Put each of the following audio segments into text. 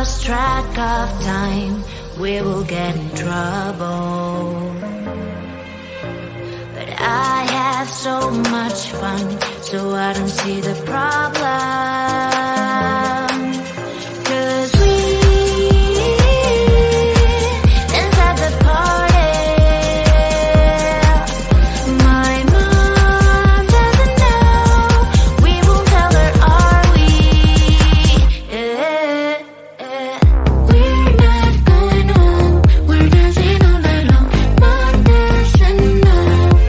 lost track of time, we will get in trouble. But I have so much fun, so I don't see the problem. 'Cause we inside the party, my mom doesn't know. We won't tell her, are we? We're not going home, we're dancing all night long. Mom doesn't know,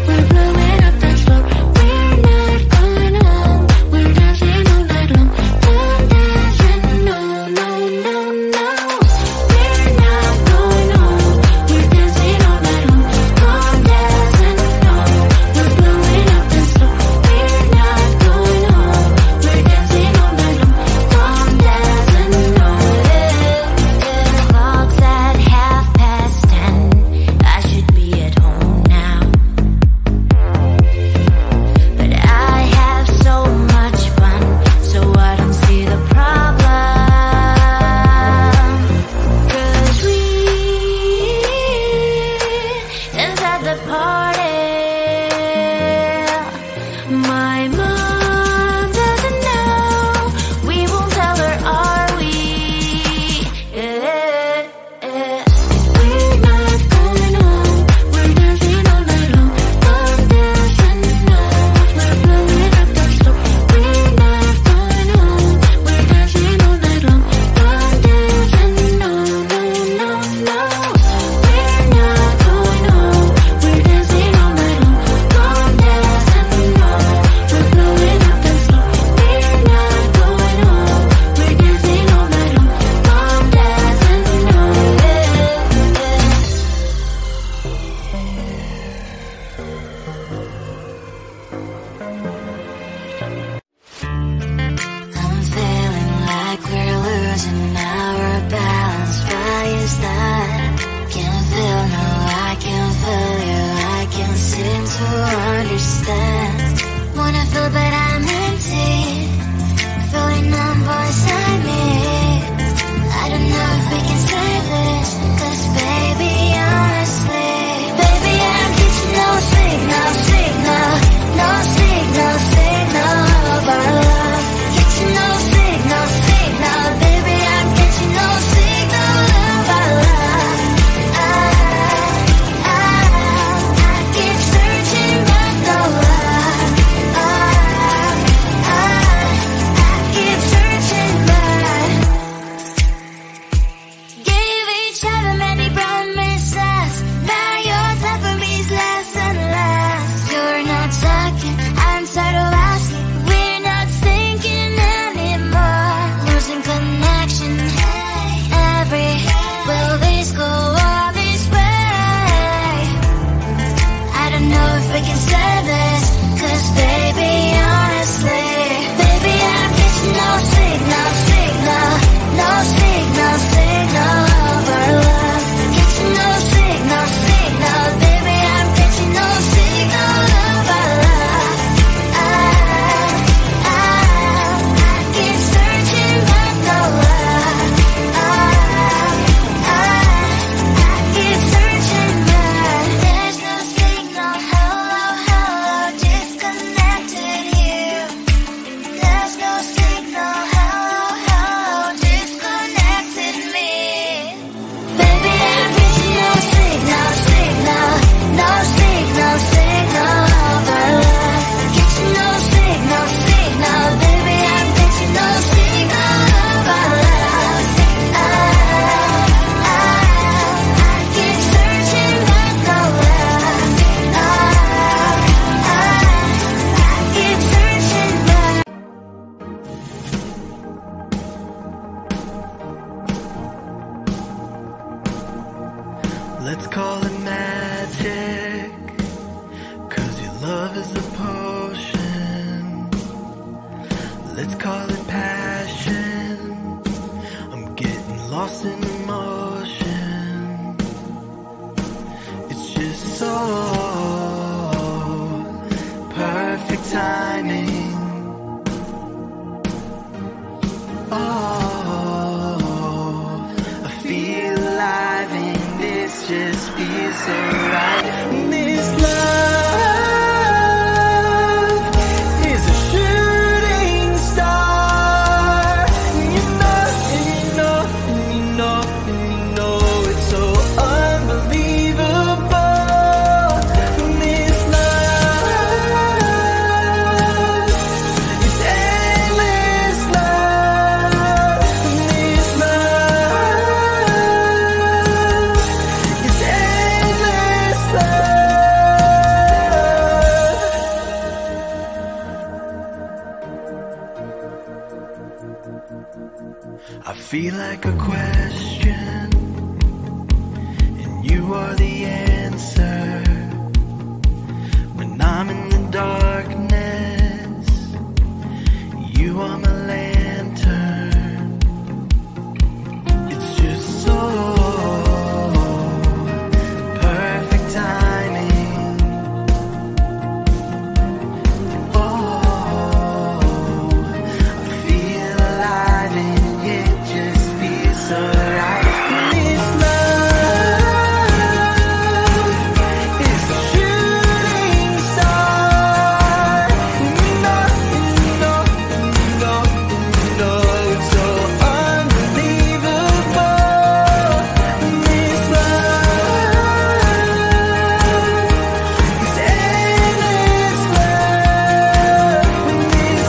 we're blowing up the floor. We're not going home, we're dancing all night long. Mom doesn't know, no, no, no. We're not going home, we're dancing all night long. Mom doesn't know, we're blowing up the floor. We're not going home, we're dancing all night long. Mom doesn't know. Clock's at 10:30. I should be at home now, but I have so much fun, so I don't see the problem. 'Cause we inside the party, my mom doesn't know. We won't tell her, are we? We're not going home, we're dancing all night long. Mom doesn't know, we're blowing up the floor. We're not going home, we're dancing all night long. Mom doesn't know, no, no, no. We're not going home, we're dancing all night long. Mom doesn't know, we're blowing up the floor. We're not going home, we're dancing all night long. Mom doesn't know. I'm feeling like we're losing our balance. Why is that? Can't feel, no, I can't feel you. I can't seem to understand. Wanna feel but I'm empty, feeling numb beside me. I don't know if we can save this, 'cause baby, honestly, baby, I'm getting no signal, signal, no signal, signal of our love. Getting no signal, signal, baby, I'm getting no signal of our love. I keep searching but no luck. I keep searching but gave each other many promises. Now your time for me's less and less. You're not talking, I'm tired of asking. We're not thinking anymore. Losing connection. Will this go all this way? I don't know if we can save this, 'cause baby, honestly, baby, I'm getting no signal, signal, no signal, signal of our love. Getting no signal, signal, baby, I'm getting no signal of our love. I keep searching but no luck. I keep searching but there's no signal. Hello, hello, disconnected you. There's no signal. Hello, hello, disconnected me. Baby, I'm getting no signal, signal, no signal, signal of our love. Getting no signal, signal, baby, I'm getting no signal of our love. I keep searching but no luck. I keep searching but Let's call it magic, 'cause your love is a potion. Let's call it passion, I'm getting lost in emotion. It's just so perfect timing. Oh, just feels so right. This love is a shooting star. You know, and you know, and you know, and you know it's so unbelievable. This love is endless love. This love is endless love. I feel like a question, and you are the answer. When I'm in the darkness, you are my lantern. It's just so perfect timing. Oh, I feel alive and it just feels so right. This love is a shooting star. You know, you know, you know, you know it's so unbelievable. This love is endless love. This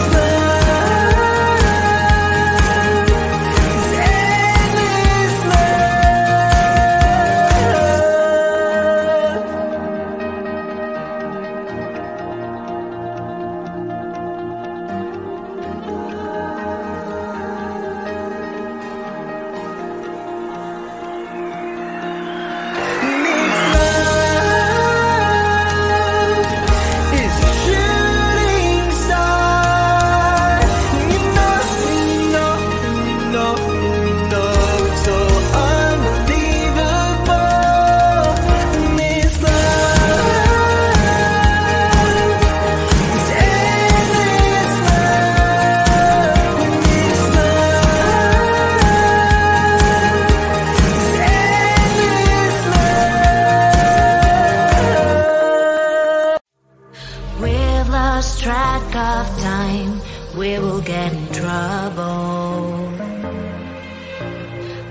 We've lost track of time, we will get in trouble.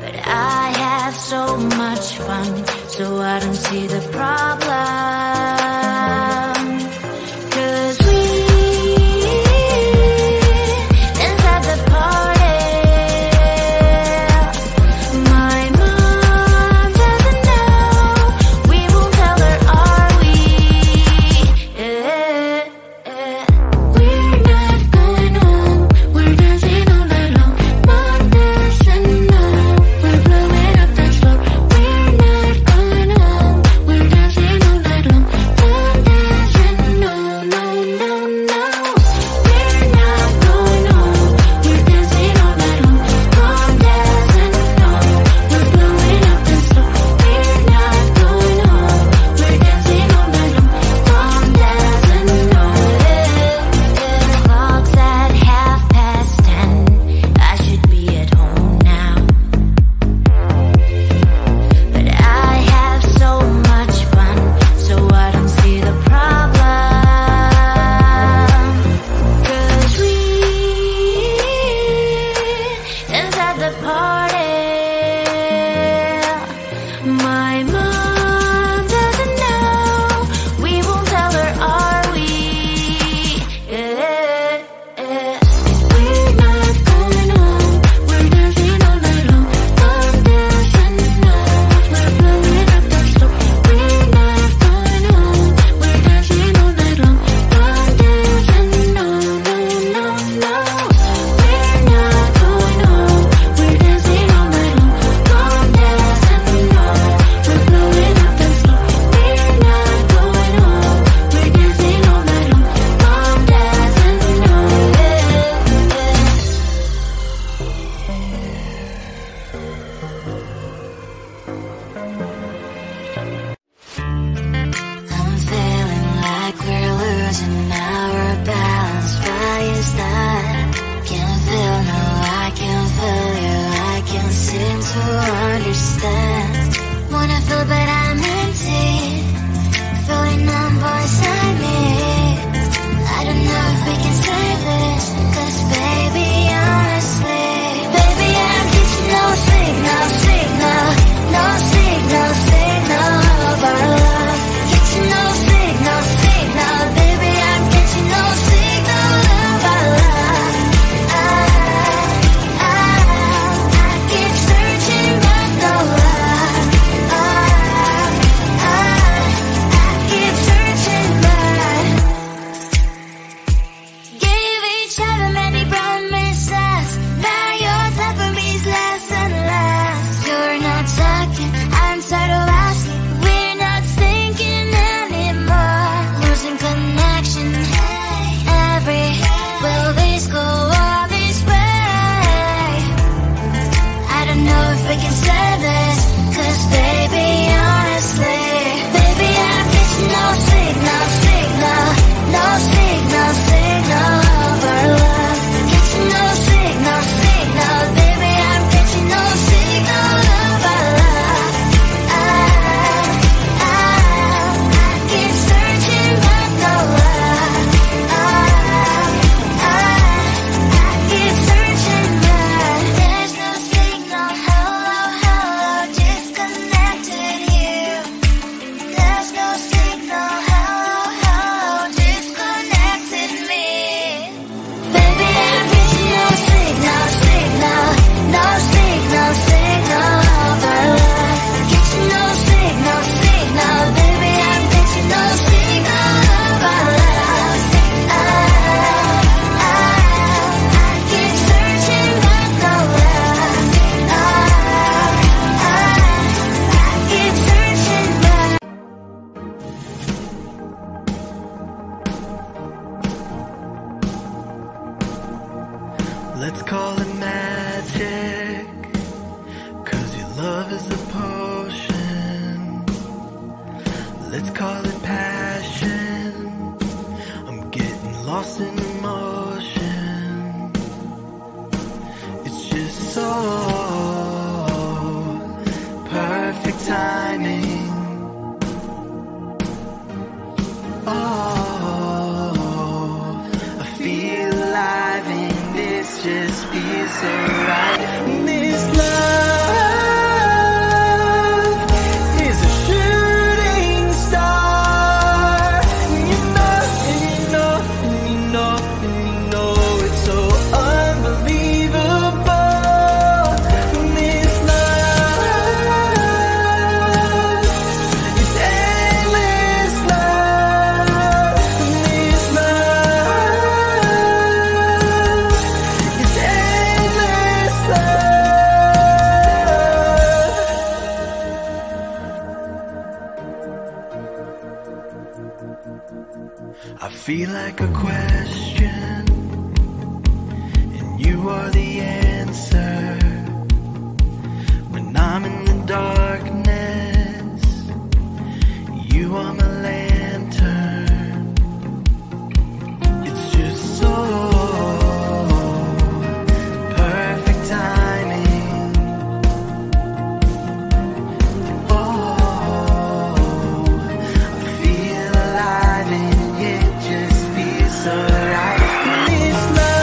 But I have so much fun, so I don't see the problem. 'Cause we inside the party. My mom doesn't know, we won't tell her, are we? We're not going home, we're dancing all night long. Mom doesn't know, we're blowing up the floor. We're not going home, we're dancing all night long. Mom doesn't know, no, no, no. We're not going home, we're dancing all night long. Mom doesn't know, we're blowing up the floor. We're not going home, we're dancing all night long. Mom doesn't know. Clock's at 10:30. I should be at home now, but I have so much fun, so I don't see the problem. 'Cause we inside the party. My mom doesn't know, we won't tell her, are we? We're not going home, we're dancing all night long. Mom doesn't know, we're blowing up the floor. We're not going home, we're dancing all night long. Mom doesn't know, no, no, no. We're not going home, we're dancing all night long. Mom doesn't know, we're blowing up the floor. We're not going home, we're dancing all night long. Mom doesn't know. I'm feeling like we're losing our balance. Why is that? Can't feel, no, I can't feel you. I can't seem to understand. Wanna feel but I'm empty, feeling numb inside me. I don't know if we can save this, 'cause baby, honestly, baby, I'm getting no signal, no signal of our love. Getting no signal, baby, I'm getting no signal of our love. I keep searching but no luck. I keep searching but gave each other many promises. Now your time for me is less and less. You're not talking, I'm tired of asking. We're not thinking anymore. Losing connection. Will this go all this way? I don't know if we can save this, 'cause baby, honestly, baby, I'm getting no signal, no signal of our love. Getting no signal, baby, I'm getting no signal of our love. I keep searching but no luck. I keep searching but there's no signal. Hello, disconnected here. There's no signal. Hello, disconnected me. Baby, I'm getting no signal, no signal of our love. Getting no signal, baby, I'm getting no signal of our love. I keep searching but no luck. I keep searching but Let's call it magic, 'cause your love is a potion. Let's call it passion, I'm getting lost in emotion. It's just so perfect timing. Oh, I feel alive and this just feels so right. This love is a shooting star. You know, and you know, and you know, and you know it's so unbelievable. This love is endless love. This love is endless love. I feel like a question, and you are the answer. When I'm in the darkness, you are my lantern. It's just so perfect timing. Oh, I feel alive and it just feels so right. This love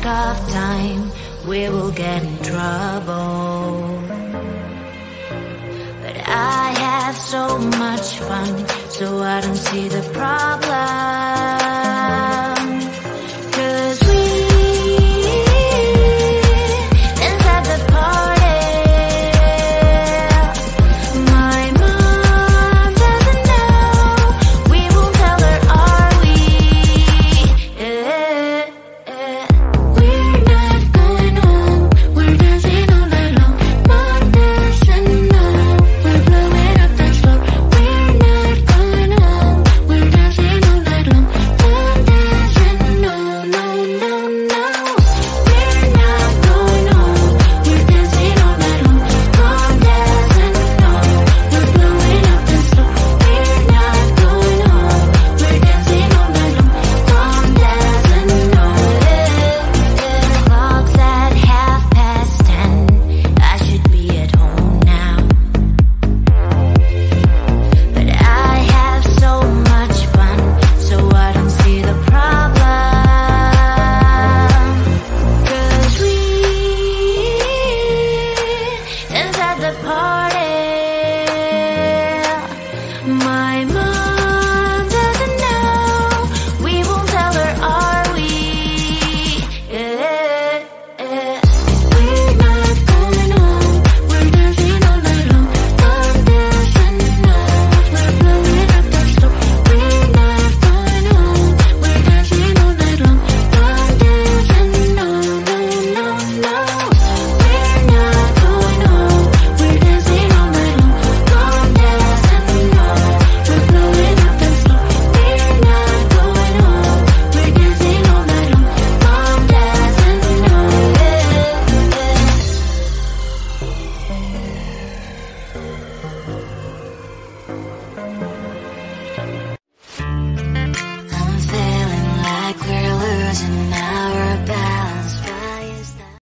tough time, we will get in trouble. But I have so much fun, so I don't see the problem.